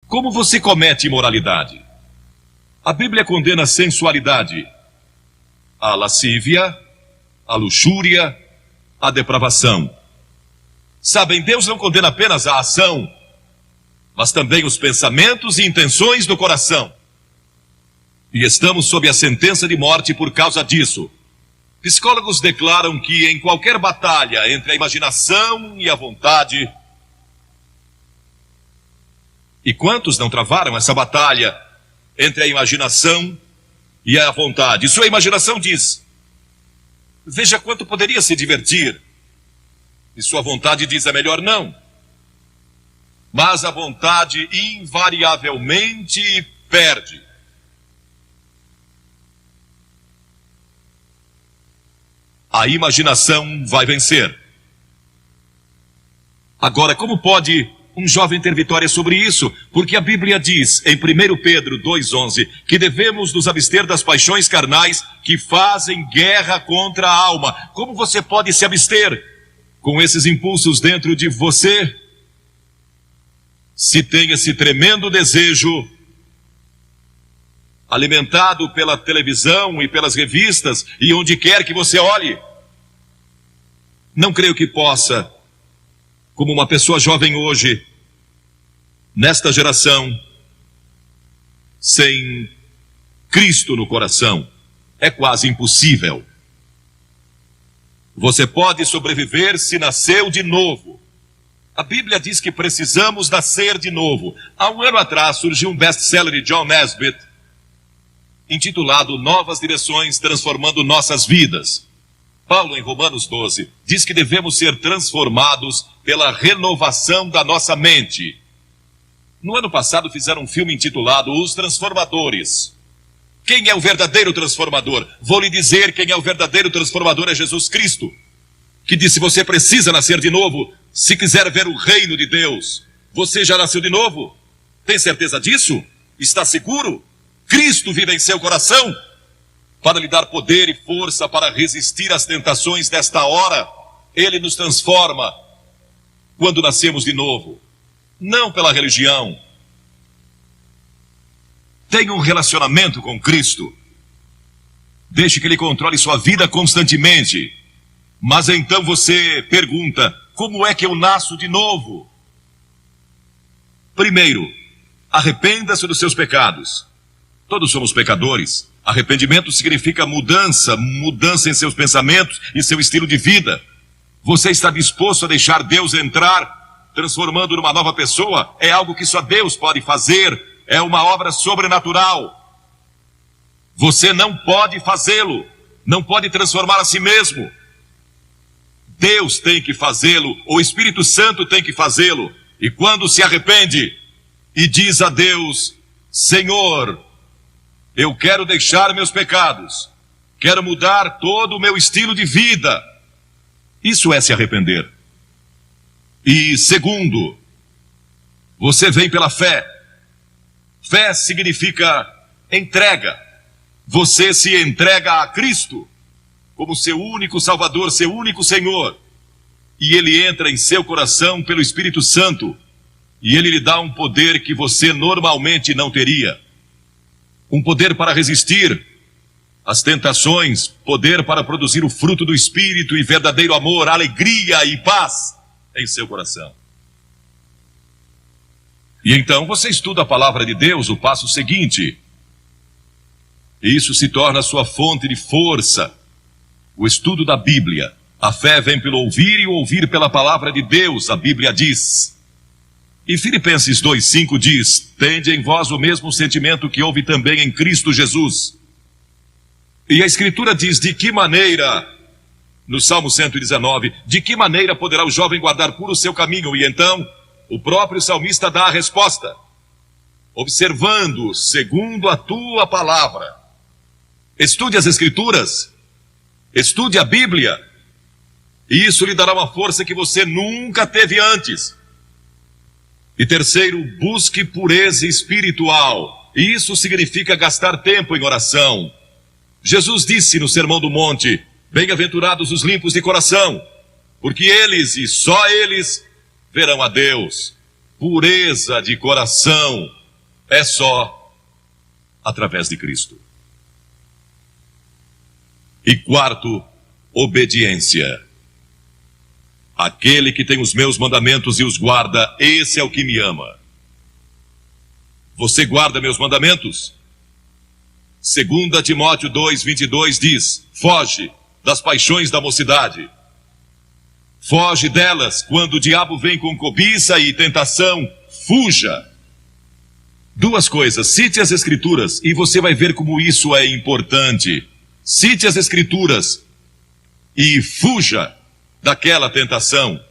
Como você comete imoralidade? A Bíblia condena a sensualidade, a lascívia, a luxúria, a depravação. Sabem, Deus não condena apenas a ação, mas também os pensamentos e intenções do coração. E estamos sob a sentença de morte por causa disso. Psicólogos declaram que em qualquer batalha entre a imaginação e a vontade... E quantos não travaram essa batalha entre a imaginação e a vontade? Sua imaginação diz: veja quanto poderia se divertir. E sua vontade diz: é melhor não. Mas a vontade invariavelmente perde. A imaginação vai vencer. Agora, como pode um jovem ter vitória sobre isso? Porque a Bíblia diz, em 1 Pedro 2,11, que devemos nos abster das paixões carnais que fazem guerra contra a alma. Como você pode se abster com esses impulsos dentro de você, se tem esse tremendo desejo alimentado pela televisão e pelas revistas e onde quer que você olhe? Não creio que possa, como uma pessoa jovem hoje, nesta geração, sem Cristo no coração. É quase impossível. Você pode sobreviver se nasceu de novo. A Bíblia diz que precisamos nascer de novo. Há um ano atrás surgiu um best-seller de John Nesbitt, intitulado Novas Direções Transformando Nossas Vidas. Paulo, em Romanos 12, diz que devemos ser transformados pela renovação da nossa mente. No ano passado fizeram um filme intitulado Os Transformadores. Quem é o verdadeiro transformador? Vou lhe dizer, quem é o verdadeiro transformador é Jesus Cristo, que disse: você precisa nascer de novo se quiser ver o reino de Deus. Você já nasceu de novo? Tem certeza disso? Está seguro? Cristo vive em seu coração para lhe dar poder e força para resistir às tentações desta hora. Ele nos transforma quando nascemos de novo, não pela religião. Tenha um relacionamento com Cristo. Deixe que Ele controle sua vida constantemente. Mas então você pergunta: como é que eu nasço de novo? Primeiro, arrependa-se dos seus pecados. Todos somos pecadores. Arrependimento significa mudança em seus pensamentos e seu estilo de vida. Você está disposto a deixar Deus entrar, transformando numa nova pessoa? É algo que só Deus pode fazer. É uma obra sobrenatural. Você não pode fazê-lo. Não pode transformar a si mesmo. Deus tem que fazê-lo. O Espírito Santo tem que fazê-lo. E quando se arrepende e diz a Deus: Senhor, eu quero deixar meus pecados, quero mudar todo o meu estilo de vida. Isso é se arrepender. E segundo, você vem pela fé. Fé significa entrega. Você se entrega a Cristo como seu único Salvador, seu único Senhor. E Ele entra em seu coração pelo Espírito Santo. E Ele lhe dá um poder que você normalmente não teria. Um poder para resistir às tentações, poder para produzir o fruto do Espírito e verdadeiro amor, alegria e paz em seu coração. E então você estuda a palavra de Deus, o passo seguinte. Isso se torna a sua fonte de força. O estudo da Bíblia. A fé vem pelo ouvir e o ouvir pela palavra de Deus, a Bíblia diz. E Filipenses 2,5 diz: tende em vós o mesmo sentimento que houve também em Cristo Jesus. E a Escritura diz: de que maneira, no Salmo 119, de que maneira poderá o jovem guardar puro o seu caminho? E então, o próprio salmista dá a resposta: observando segundo a tua palavra. Estude as Escrituras, estude a Bíblia, e isso lhe dará uma força que você nunca teve antes. E terceiro, busque pureza espiritual. E isso significa gastar tempo em oração. Jesus disse no Sermão do Monte: bem-aventurados os limpos de coração, porque eles e só eles verão a Deus. Pureza de coração é só através de Cristo. E quarto, obediência. Aquele que tem os meus mandamentos e os guarda, esse é o que me ama. Você guarda meus mandamentos? 2 Timóteo 2:22 diz: foge das paixões da mocidade. Foge delas quando o diabo vem com cobiça e tentação. Fuja. Duas coisas: cite as Escrituras e você vai ver como isso é importante. Cite as Escrituras e fuja daquela tentação.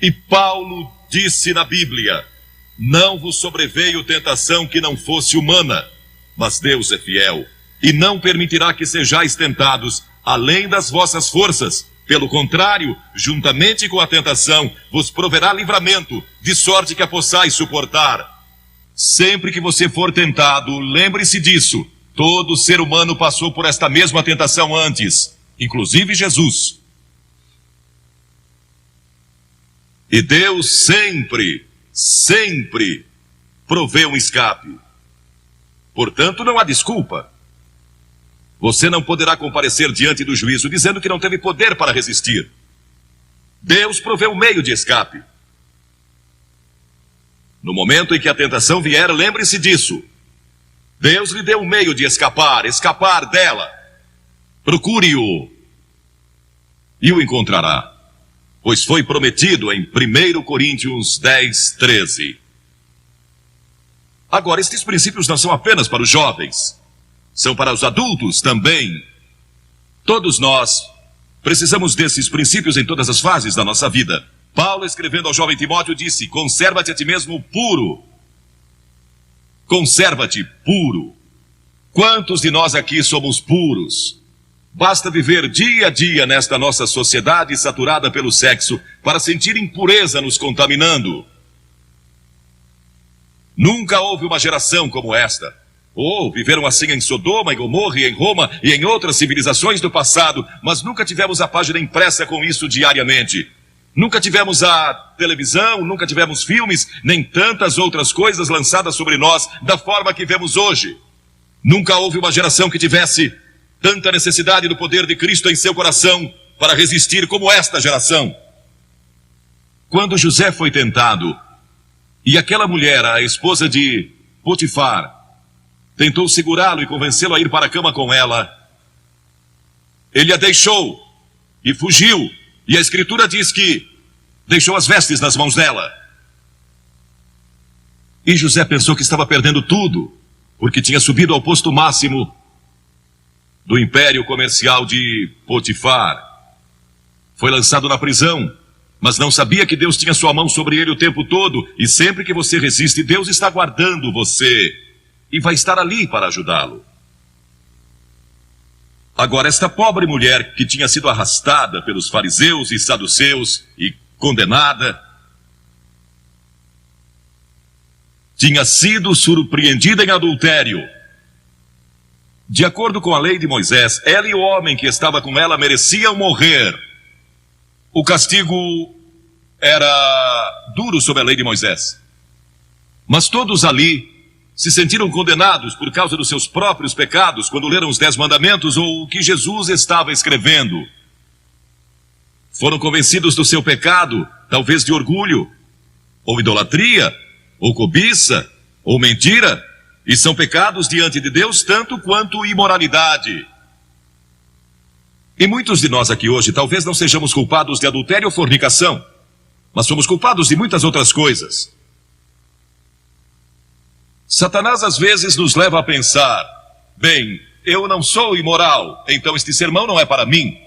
E Paulo disse na Bíblia: não vos sobreveio tentação que não fosse humana, mas Deus é fiel, e não permitirá que sejais tentados além das vossas forças. Pelo contrário, juntamente com a tentação, vos proverá livramento, de sorte que a possais suportar. Sempre que você for tentado, lembre-se disso. Todo ser humano passou por esta mesma tentação antes, inclusive Jesus. E Deus sempre provê um escape. Portanto, não há desculpa. Você não poderá comparecer diante do juízo dizendo que não teve poder para resistir. Deus provê um meio de escape. No momento em que a tentação vier, lembre-se disso. Deus lhe deu um meio de escapar dela. Procure-o e o encontrará. Pois foi prometido em 1 Coríntios 10:13. Agora, estes princípios não são apenas para os jovens, são para os adultos também. Todos nós precisamos desses princípios em todas as fases da nossa vida. Paulo, escrevendo ao jovem Timóteo, disse: conserva-te a ti mesmo puro. Conserva-te puro. Quantos de nós aqui somos puros? Basta viver dia a dia nesta nossa sociedade saturada pelo sexo para sentir impureza nos contaminando. Nunca houve uma geração como esta. Viveram assim em Sodoma, em Gomorra, e em Roma e em outras civilizações do passado, mas nunca tivemos a página impressa com isso diariamente. Nunca tivemos a televisão, nunca tivemos filmes, nem tantas outras coisas lançadas sobre nós da forma que vemos hoje. Nunca houve uma geração que tivesse tanta necessidade do poder de Cristo em seu coração para resistir como esta geração. Quando José foi tentado, e aquela mulher, a esposa de Potifar, tentou segurá-lo e convencê-lo a ir para a cama com ela, ele a deixou e fugiu. E a Escritura diz que deixou as vestes nas mãos dela. E José pensou que estava perdendo tudo, porque tinha subido ao posto máximo do império comercial de Potifar. Foi lançado na prisão, mas não sabia que Deus tinha sua mão sobre ele o tempo todo, e sempre que você resiste, Deus está guardando você, e vai estar ali para ajudá-lo. Agora, esta pobre mulher que tinha sido arrastada pelos fariseus e saduceus e condenada, tinha sido surpreendida em adultério. De acordo com a lei de Moisés, ela e o homem que estava com ela mereciam morrer. O castigo era duro sob a lei de Moisés. Mas todos ali se sentiram condenados por causa dos seus próprios pecados quando leram os 10 mandamentos ou o que Jesus estava escrevendo. Foram convencidos do seu pecado, talvez de orgulho, ou idolatria, ou cobiça, ou mentira, e são pecados diante de Deus tanto quanto imoralidade. E muitos de nós aqui hoje talvez não sejamos culpados de adultério ou fornicação, mas somos culpados de muitas outras coisas. Satanás às vezes nos leva a pensar: bem, eu não sou imoral, então este sermão não é para mim.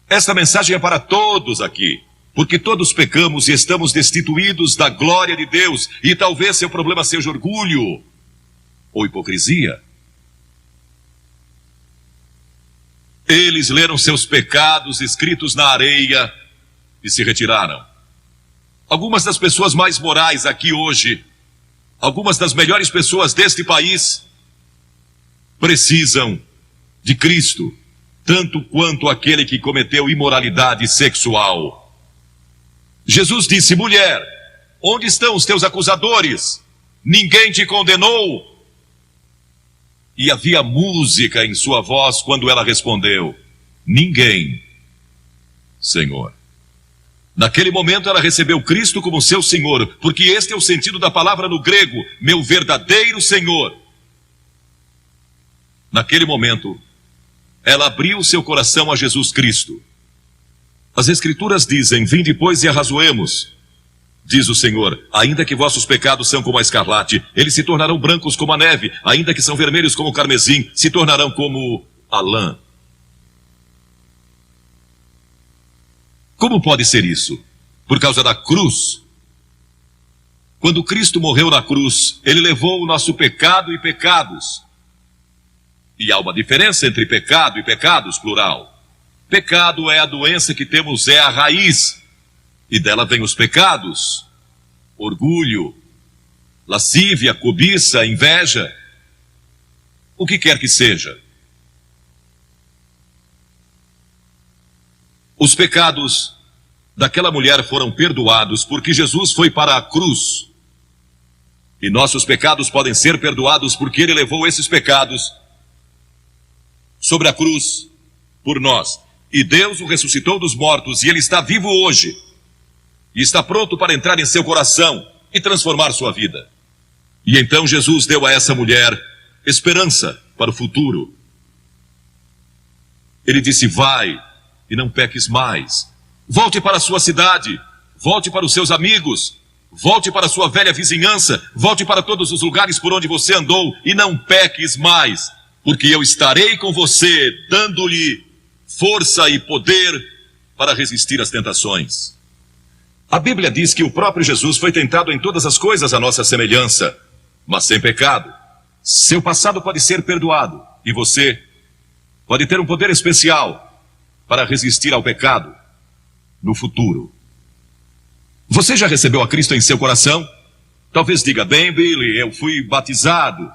Esta mensagem é para todos aqui, porque todos pecamos e estamos destituídos da glória de Deus, e talvez seu problema seja orgulho ou hipocrisia. Eles leram seus pecados escritos na areia e se retiraram. Algumas das pessoas mais morais aqui hoje, algumas das melhores pessoas deste país, precisam de Cristo, tanto quanto aquele que cometeu imoralidade sexual. Jesus disse: mulher, onde estão os teus acusadores? ninguém te condenou? E havia música em sua voz quando ela respondeu: ninguém, Senhor. Naquele momento ela recebeu Cristo como seu Senhor, porque este é o sentido da palavra no grego, meu verdadeiro Senhor. Naquele momento, ela abriu seu coração a Jesus Cristo. As Escrituras dizem: vinde, pois, e arrazoemos. Diz o Senhor: ainda que vossos pecados são como a escarlate, eles se tornarão brancos como a neve, ainda que são vermelhos como o carmesim, se tornarão como a lã. Como pode ser isso? Por causa da cruz. Quando Cristo morreu na cruz, ele levou o nosso pecado e pecados. E há uma diferença entre pecado e pecados, plural. Pecado é a doença que temos, é a raiz. E dela vem os pecados: orgulho, lascívia, cobiça, inveja, o que quer que seja. Os pecados daquela mulher foram perdoados porque Jesus foi para a cruz. E nossos pecados podem ser perdoados porque ele levou esses pecados sobre a cruz por nós. E Deus o ressuscitou dos mortos, e ele está vivo hoje. E está pronto para entrar em seu coração e transformar sua vida. E então Jesus deu a essa mulher esperança para o futuro. Ele disse: vai e não peques mais. Volte para a sua cidade, volte para os seus amigos, volte para a sua velha vizinhança, volte para todos os lugares por onde você andou e não peques mais, porque eu estarei com você, dando-lhe força e poder para resistir às tentações. A Bíblia diz que o próprio Jesus foi tentado em todas as coisas à nossa semelhança, mas sem pecado. Seu passado pode ser perdoado e você pode ter um poder especial para resistir ao pecado no futuro. Você já recebeu a Cristo em seu coração? Talvez diga: bem, Billy, eu fui batizado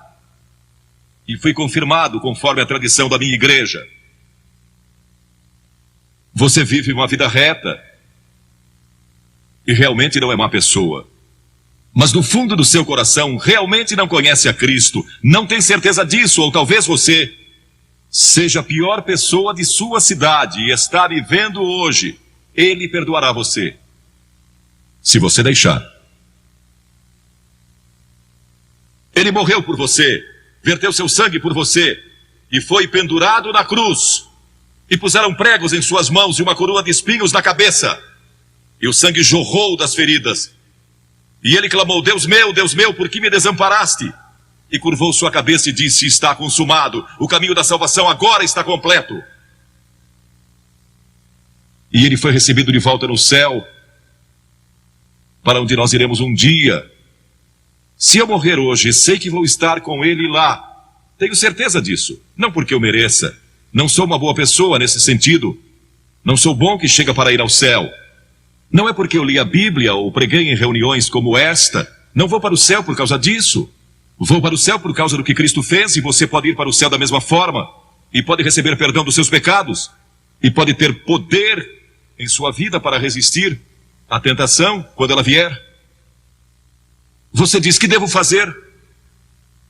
e fui confirmado conforme a tradição da minha igreja. Você vive uma vida reta e realmente não é má pessoa. Mas no fundo do seu coração realmente não conhece a Cristo, não tem certeza disso, ou talvez você seja a pior pessoa de sua cidade e está vivendo hoje. Ele perdoará você, se você deixar. Ele morreu por você, verteu seu sangue por você e foi pendurado na cruz. E puseram pregos em suas mãos e uma coroa de espinhos na cabeça. E o sangue jorrou das feridas. E ele clamou: Deus meu, por que me desamparaste? E curvou sua cabeça e disse: está consumado. O caminho da salvação agora está completo. E ele foi recebido de volta no céu, para onde nós iremos um dia. Se eu morrer hoje, sei que vou estar com ele lá. Tenho certeza disso. Não porque eu mereça. Não sou uma boa pessoa nesse sentido. Não sou bom que chega para ir ao céu. Não é porque eu li a Bíblia ou preguei em reuniões como esta. Não vou para o céu por causa disso. Vou para o céu por causa do que Cristo fez, e você pode ir para o céu da mesma forma. E pode receber perdão dos seus pecados. E pode ter poder em sua vida para resistir à tentação quando ela vier. Você diz: que devo fazer?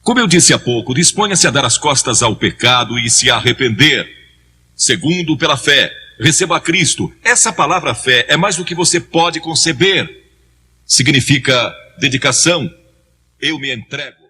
Como eu disse há pouco, disponha-se a dar as costas ao pecado e se arrepender. Segundo, pela fé, receba a Cristo. Essa palavra fé é mais do que você pode conceber. Significa dedicação. Eu me entrego.